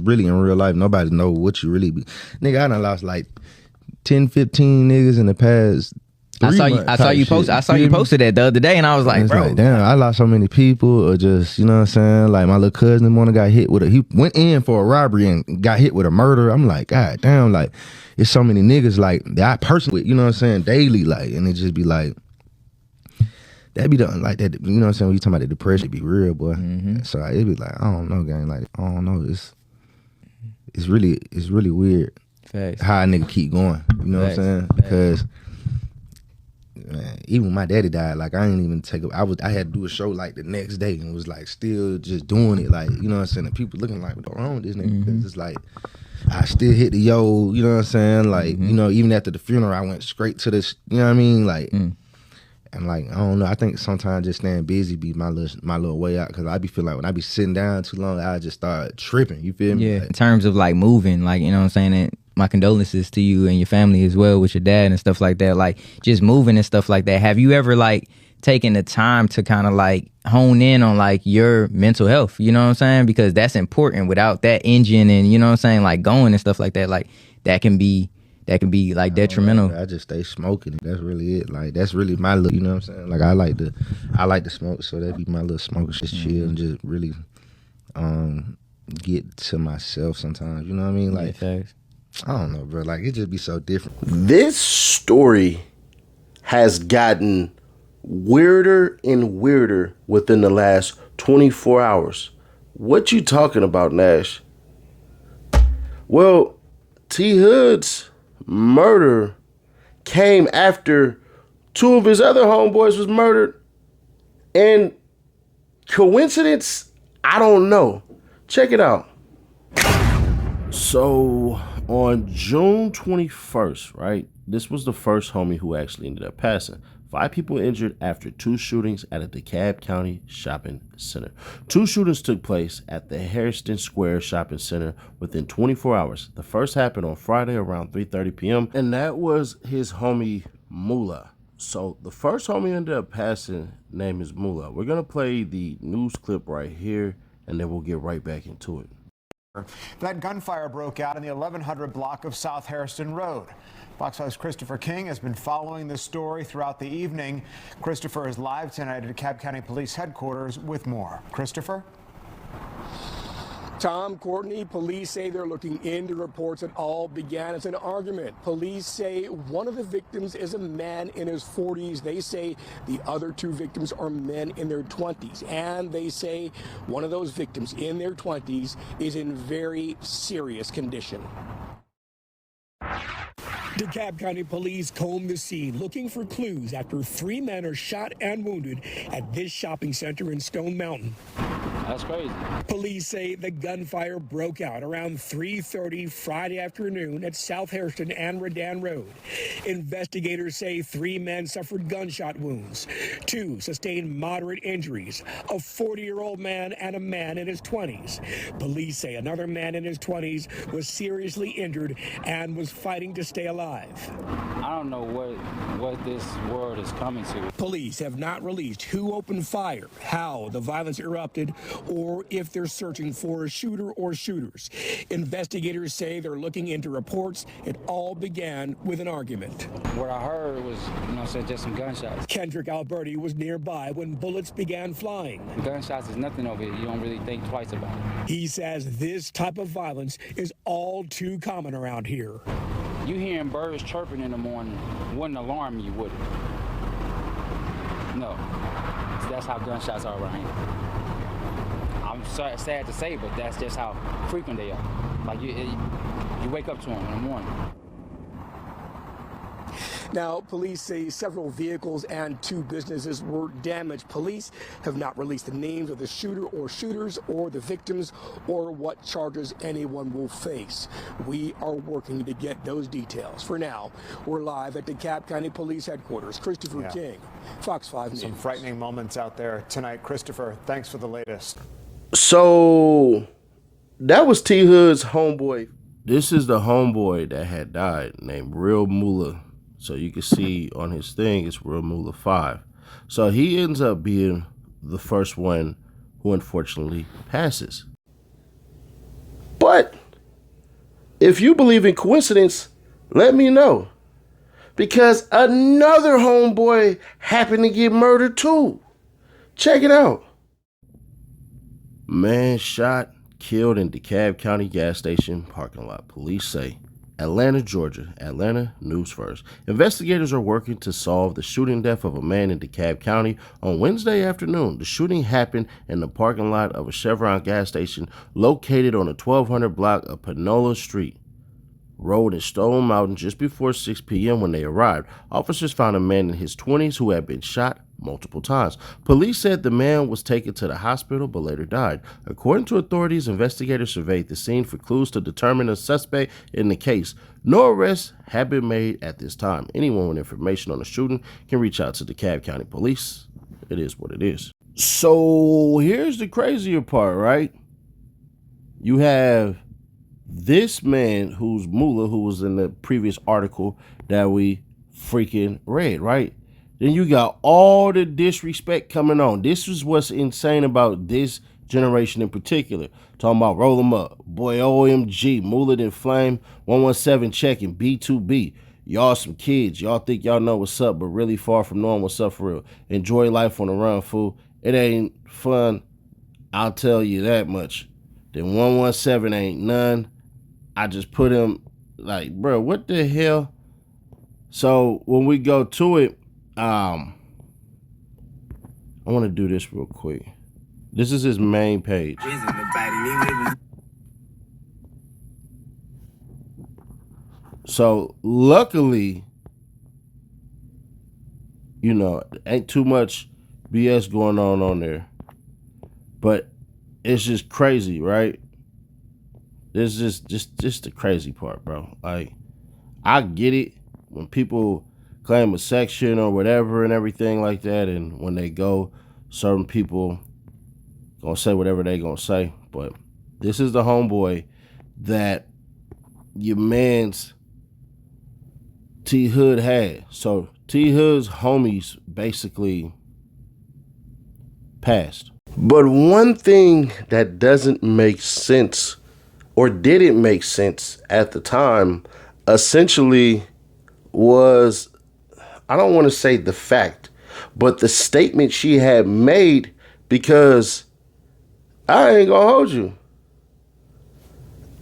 really in real life, nobody know what you really be. Nigga, I done lost like 10, 15 niggas in the past. I saw you posted that the other day, and I was like, bro, like, damn, I lost so many people, or just, you know what I'm saying? Like, my little cousin one got hit with he went in for a robbery and got hit with a murder. I'm like, God damn, like, it's so many niggas like that I personally, you know what I'm saying, daily, like, and it just be like, that be done like that, you know what I'm saying? When you talking about the depression, it be real, boy. Mm-hmm. So it be like, I don't know, gang, like, I don't know, it's really weird. Facts. How a nigga keep going, you know what I'm saying? Because man, even when my daddy died, like, I didn't even I had to do a show like the next day and was like still just doing it, like, you know what I'm saying? And people looking like, what's wrong with this nigga? Because it's like, I still hit the yo, you know what I'm saying? Like, you know, even after the funeral, I went straight to this, you know what I mean? Like, and like, I don't know, I think sometimes just staying busy be my little way out, because I be feeling like when I be sitting down too long, I just start tripping, you feel me? Yeah, like, in terms of like moving, like, you know what I'm saying? And my condolences to you and your family as well with your dad and stuff like that. Like, just moving and stuff like that. Have you ever like taken the time to kind of like hone in on like your mental health? You know what I'm saying? Because that's important. Without that engine and, you know what I'm saying, like going and stuff like that, like that can be like detrimental. I just stay smoking. That's really it. Like, that's really my little, you know what I'm saying? Like, I like to smoke, so that'd be my little smoke, just chill and just really get to myself sometimes. You know what I mean? Like, I don't know, bro. Like, it just be so different. This story has gotten weirder and weirder within the last 24 hours. What you talking about, Nash? Well, T Hood's murder came after two of his other homeboys was murdered. And coincidence? I don't know. Check it out. So on June 21st, right? This was the first homie who actually ended up passing. 5 people injured after 2 shootings at a DeKalb County shopping center. 2 shootings took place at the Harrison Square shopping center within 24 hours. The first happened on Friday around 3:30 p.m. and that was his homie Mullah. So the first homie ended up passing, name is Mullah. We're gonna play the news clip right here, and then we'll get right back into it. That gunfire broke out in the 1100 block of South Harrison Road. Fox 5's Christopher King has been following this story throughout the evening. Christopher is live tonight at DeKalb County Police Headquarters with more. Christopher? Tom, Courtney, police say they're looking into reports that all began as an argument. Police say one of the victims is a man in his 40s. They say the other 2 victims are men in their 20s. And they say one of those victims in their 20s is in very serious condition. DeKalb County police combed the scene looking for clues after 3 men are shot and wounded at this shopping center in Stone Mountain. That's crazy. Police say the gunfire broke out around 3:30 Friday afternoon at South Harrison and Redan Road. Investigators say 3 men suffered gunshot wounds. 2 sustained moderate injuries, a 40-year-old man and a man in his 20s. Police say another man in his 20s was seriously injured and was fighting to stay alive. I don't know what this world is coming to. Police have not released who opened fire, how the violence erupted, or if they're searching for a shooter or shooters. Investigators say they're looking into reports. It all began with an argument. What I heard was, just some gunshots. Kendrick Alberti was nearby when bullets began flying. Gunshots is nothing over here. You don't really think twice about it. He says this type of violence is all too common around here. You hearing birds chirping in the morning wouldn't alarm you, would it? No. So that's how gunshots are around here. I'm sad to say, but that's just how frequent they are. Like you wake up to them in the morning. Now, police say several vehicles and 2 businesses were damaged. Police have not released the names of the shooter or shooters or the victims or what charges anyone will face. We are working to get those details. For now, we're live at DeKalb County Police Headquarters. Christopher King, Fox 5 News. Some frightening moments out there tonight. Christopher, thanks for the latest. So that was T Hood's homeboy. This is the homeboy that had died, named Real Mullah. So you can see on his thing, it's Real Mullah 5. So he ends up being the first one who unfortunately passes. But if you believe in coincidence, let me know. Because another homeboy happened to get murdered too. Check it out. Man shot, killed in DeKalb County gas station parking lot. Police say. Atlanta, Georgia. Atlanta News First. Investigators are working to solve the shooting death of a man in DeKalb County on Wednesday afternoon. The shooting happened in the parking lot of a Chevron gas station located on the 1200 block of Panola Street Road in Stone Mountain just before 6 p.m. when they arrived. Officers found a man in his 20s who had been shot multiple times. Police said the man was taken to the hospital but later died. According to authorities, investigators surveyed the scene for clues to determine a suspect in the case. No arrests have been made at this time. Anyone with information on the shooting can reach out to DeKalb County Police. It is what it is. So here's the crazier part, right? You have this man who's Moolah, who was in the previous article that we freaking read, right? Then you got all the disrespect coming on. This is what's insane about this generation in particular. Talking about roll them up. Boy, OMG, Moolah and Flame, 117 checking, B2B. Y'all some kids. Y'all think y'all know what's up, but really far from knowing what's up for real. Enjoy life on the run, fool. It ain't fun, I'll tell you that much. Then 117 ain't none. I just put him like, bro, what the hell? So when we go to it, I want to do this real quick. This is his main page. So luckily, you know, ain't too much BS going on there. But it's just crazy, right? This is just the crazy part, bro. Like, I get it when people claim a section or whatever and everything like that, and when they go, certain people gonna say whatever they gonna say. But this is the homeboy that your man's T Hood had. So T Hood's homies basically passed. But one thing that doesn't make sense, or didn't make sense at the time, essentially was, I don't want to say the fact, but the statement she had made, because I ain't gonna hold you.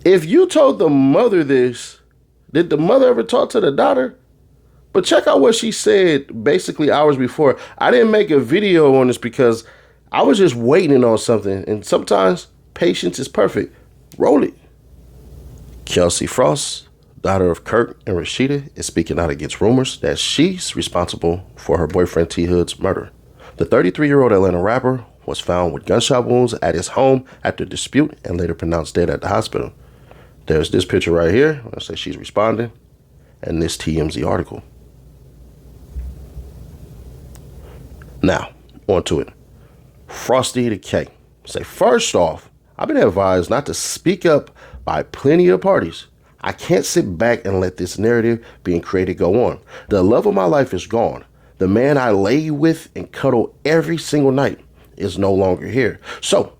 If you told the mother this, did the mother ever talk to the daughter? But check out what she said basically hours before. I didn't make a video on this because I was just waiting on something, and sometimes patience is perfect. Roll it. Kelsey Frost, daughter of Kirk and Rashida, is speaking out against rumors that she's responsible for her boyfriend T Hood's murder. The 33-year-old Atlanta rapper was found with gunshot wounds at his home after a dispute and later pronounced dead at the hospital. There's this picture right here. I say she's responding, and this TMZ article. Now, on to it. Frosty the K. Say, first off, I've been advised not to speak up by plenty of parties. I can't sit back and let this narrative being created go on. The love of my life is gone. The man I lay with and cuddle every single night is no longer here. So,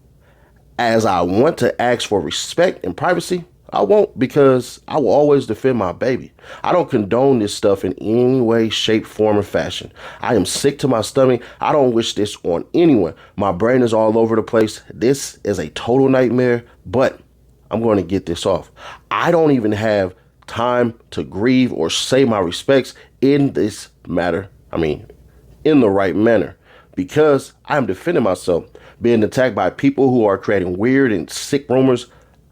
as I want to ask for respect and privacy, I won't, because I will always defend my baby. I don't condone this stuff in any way, shape, form, or fashion. I am sick to my stomach. I don't wish this on anyone. My brain is all over the place. This is a total nightmare, but I'm going to get this off. I don't even have time to grieve or say my respects in this matter. I mean, in the right manner, because I am defending myself, being attacked by people who are creating weird and sick rumors.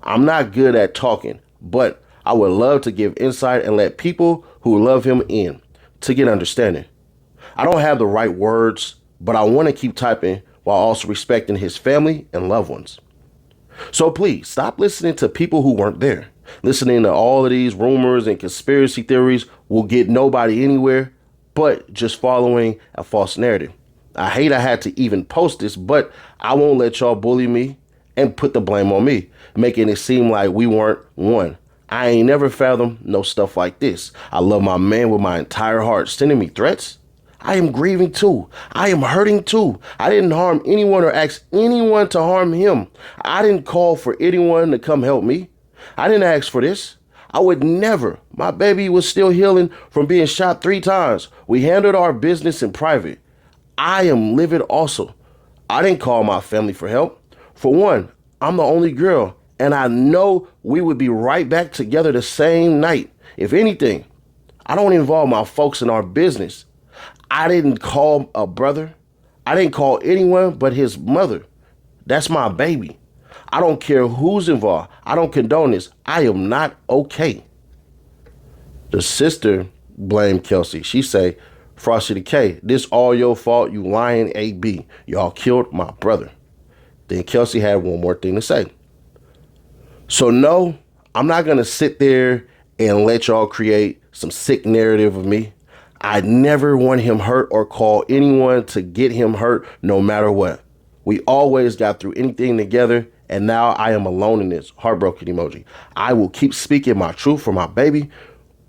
I'm not good at talking, but I would love to give insight and let people who love him in to get understanding. I don't have the right words, but I want to keep typing while also respecting his family and loved ones. So please stop listening to people who weren't there. Listening to all of these rumors and conspiracy theories will get nobody anywhere but just following a false narrative. I hate I had to even post this, but I won't let y'all bully me and put the blame on me, making it seem like we weren't one. I ain't never fathomed no stuff like this. I love my man with my entire heart. Sending me threats? I am grieving too. I am hurting too. I didn't harm anyone or ask anyone to harm him. I didn't call for anyone to come help me. I didn't ask for this. I would never. My baby was still healing from being shot 3 times. We handled our business in private. I am livid also. I didn't call my family for help. For one, I'm the only girl, and I know we would be right back together the same night. If anything, I don't involve my folks in our business. I didn't call a brother. I didn't call anyone but his mother. That's my baby. I don't care who's involved. I don't condone this. I am not okay. The sister blamed Kelsey. She say, Frosty the K, this all your fault, you lying AB. Y'all killed my brother. Then Kelsey had one more thing to say. So no, I'm not going to sit there and let y'all create some sick narrative of me. I never want him hurt or call anyone to get him hurt no matter what. We always got through anything together, and now I am alone in this. Heartbroken emoji. I will keep speaking my truth for my baby.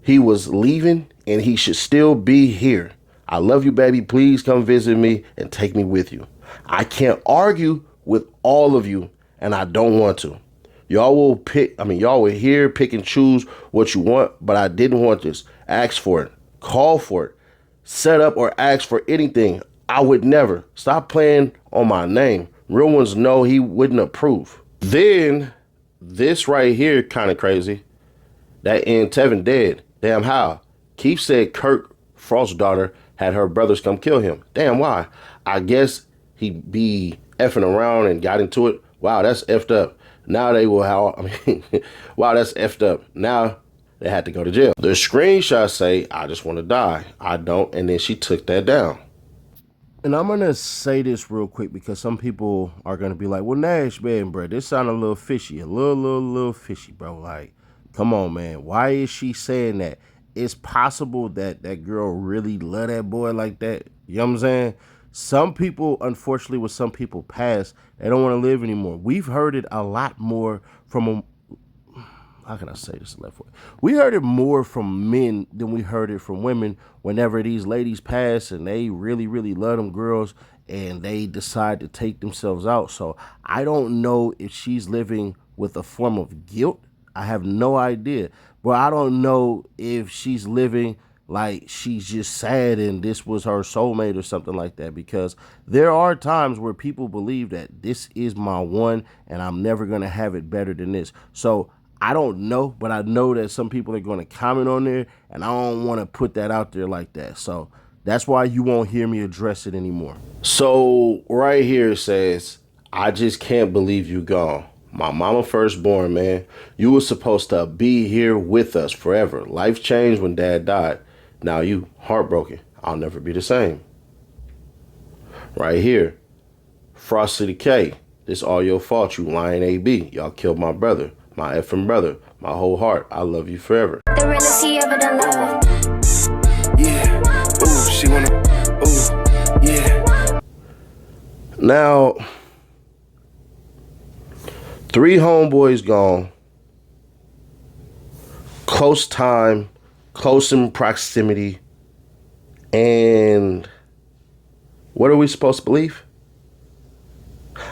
He was leaving, and he should still be here. I love you, baby. Please come visit me and take me with you. I can't argue with all of you, and I don't want to. Y'all will hear, pick and choose what you want, but I didn't want this. Ask for it. Call for it. Set up or ask for anything. I would never. Stop playing on my name. Real ones know he wouldn't approve. Then, this right here kind of crazy. That N. Tevin dead. Damn how? Keith said Kirk Frost's daughter had her brothers come kill him. Damn, why? I guess he be effing around and got into it. Wow, that's effed up. Now they will wow, that's effed up. Now they had to go to jail. The screenshots say, I just want to die. I don't. And then she took that down. And I'm going to say this real quick because some people are going to be like, well, Nash, man, bro, this sounded a little fishy. A little fishy, bro. Like, come on, man. Why is she saying that? It's possible that that girl really love that boy like that. You know what I'm saying? Some people, unfortunately, with some people pass, they don't want to live anymore. We've heard it a lot more from how can I say this left way? We heard it more from men than we heard it from women whenever these ladies pass and they really, really love them girls and they decide to take themselves out. So I don't know if she's living with a form of guilt. I have no idea. But I don't know if she's living like she's just sad and this was her soulmate or something like that, because there are times where people believe that this is my one and I'm never going to have it better than this. So I don't know, but I know that some people are going to comment on there, and I don't want to put that out there like that. So that's why you won't hear me address it anymore. So right here it says, I just can't believe you gone. My mama firstborn, man. You were supposed to be here with us forever. Life changed when dad died. Now you heartbroken. I'll never be the same. Right here, Frosty the K. This all your fault, you lying AB. Y'all killed my brother. My effing brother, my whole heart. I love you forever. The realest he ever done love. Yeah. Ooh, she wanna. Ooh, yeah. Now, 3 homeboys gone. Close time, close in proximity. And what are we supposed to believe?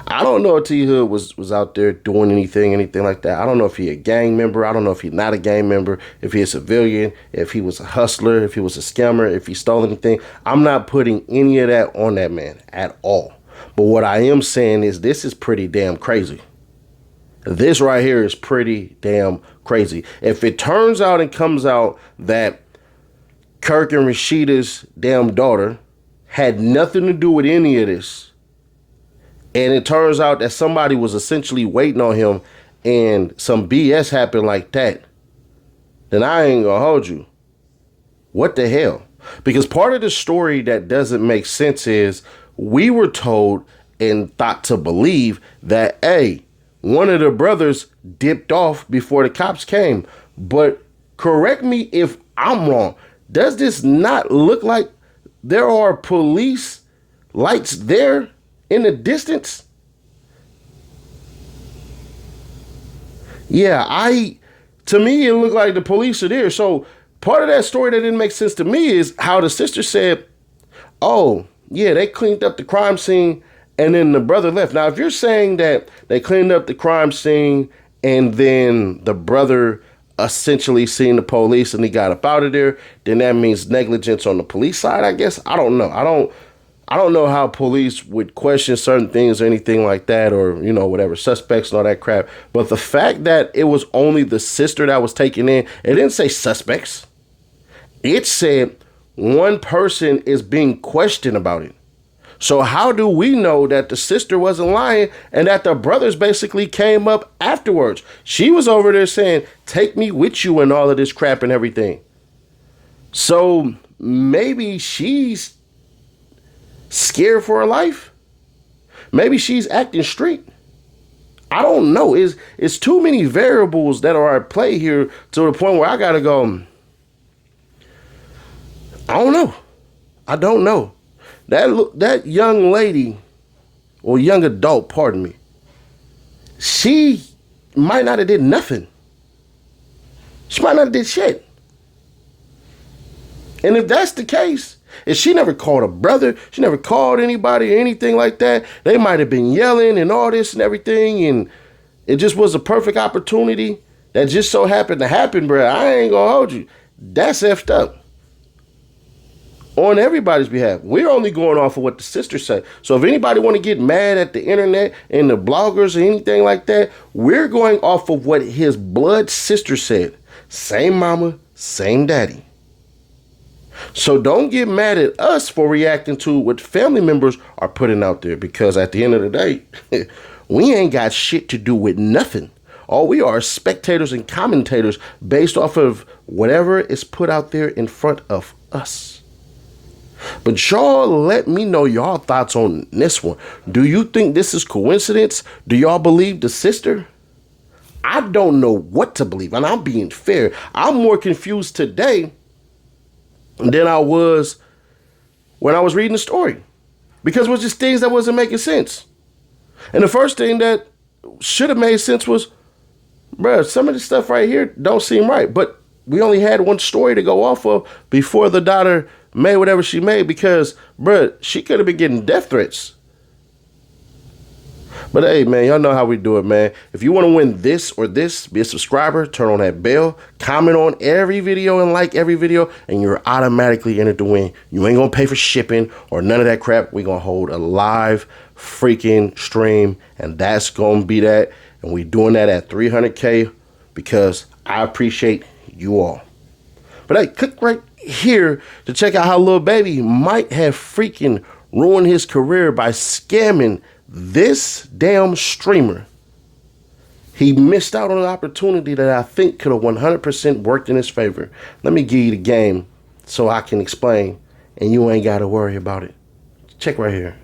I don't know if T Hood was out there doing anything like that. I don't know if he a gang member. I don't know if he's not a gang member, if he a civilian, if he was a hustler, if he was a scammer, if he stole anything. I'm not putting any of that on that man at all. But what I am saying is this is pretty damn crazy. This right here is pretty damn crazy. If it turns out and comes out that Kirk and Rashida's damn daughter had nothing to do with any of this, and it turns out that somebody was essentially waiting on him and some BS happened like that, then I ain't gonna hold you. What the hell? Because part of the story that doesn't make sense is we were told and thought to believe that, hey, one of the brothers dipped off before the cops came. But correct me if I'm wrong. Does this not look like there are police lights there in the distance? Yeah, to me, it looked like the police are there. So part of that story that didn't make sense to me is how the sister said, oh, yeah, they cleaned up the crime scene and then the brother left. Now, if you're saying that they cleaned up the crime scene and then the brother essentially seen the police and he got up out of there, then that means negligence on the police side, I guess. I don't know. I don't know how police would question certain things or anything like that, or, you know, whatever, suspects and all that crap. But the fact that it was only the sister that was taken in, it didn't say suspects. It said one person is being questioned about it. So how do we know that the sister wasn't lying and that the brothers basically came up afterwards? She was over there saying, take me with you and all of this crap and everything. So maybe she's scared for her life. Maybe she's acting street. I don't know. It's too many variables that are at play here to the point where I gotta go, I don't know. I don't know. That young lady, or young adult, pardon me, she might not have did nothing. She might not have did shit. And if that's the case, if she never called a brother, she never called anybody or anything like that, they might have been yelling and all this and everything, and it just was a perfect opportunity that just so happened to happen, bro. I ain't gonna hold you. That's effed up. On everybody's behalf. We're only going off of what the sister said. So if anybody want to get mad at the internet and the bloggers or anything like that, we're going off of what his blood sister said. Same mama, same daddy. So don't get mad at us for reacting to what family members are putting out there, because at the end of the day, we ain't got shit to do with nothing. All we are spectators and commentators based off of whatever is put out there in front of us. But y'all let me know y'all thoughts on this one. Do you think this is coincidence? Do y'all believe the sister? I don't know what to believe, and I'm being fair. I'm more confused today than I was when I was reading the story, because it was just things that wasn't making sense. And the first thing that should have made sense was, bruh, some of this stuff right here don't seem right. But we only had one story to go off of before the daughter made whatever she made, because, bruh, she could have been getting death threats. But hey, man, y'all know how we do it, man. If you want to win this or this, be a subscriber, turn on that bell, comment on every video and like every video, and you're automatically entered to win. You ain't going to pay for shipping or none of that crap. We're going to hold a live freaking stream, and that's going to be that. And we doing that at 300K because I appreciate you all. But hey, click right here to check out how Lil Baby might have freaking ruined his career by scamming this damn streamer. He missed out on an opportunity that I think could have 100% worked in his favor. Let me give you the game so I can explain, and you ain't got to worry about it. Check right here.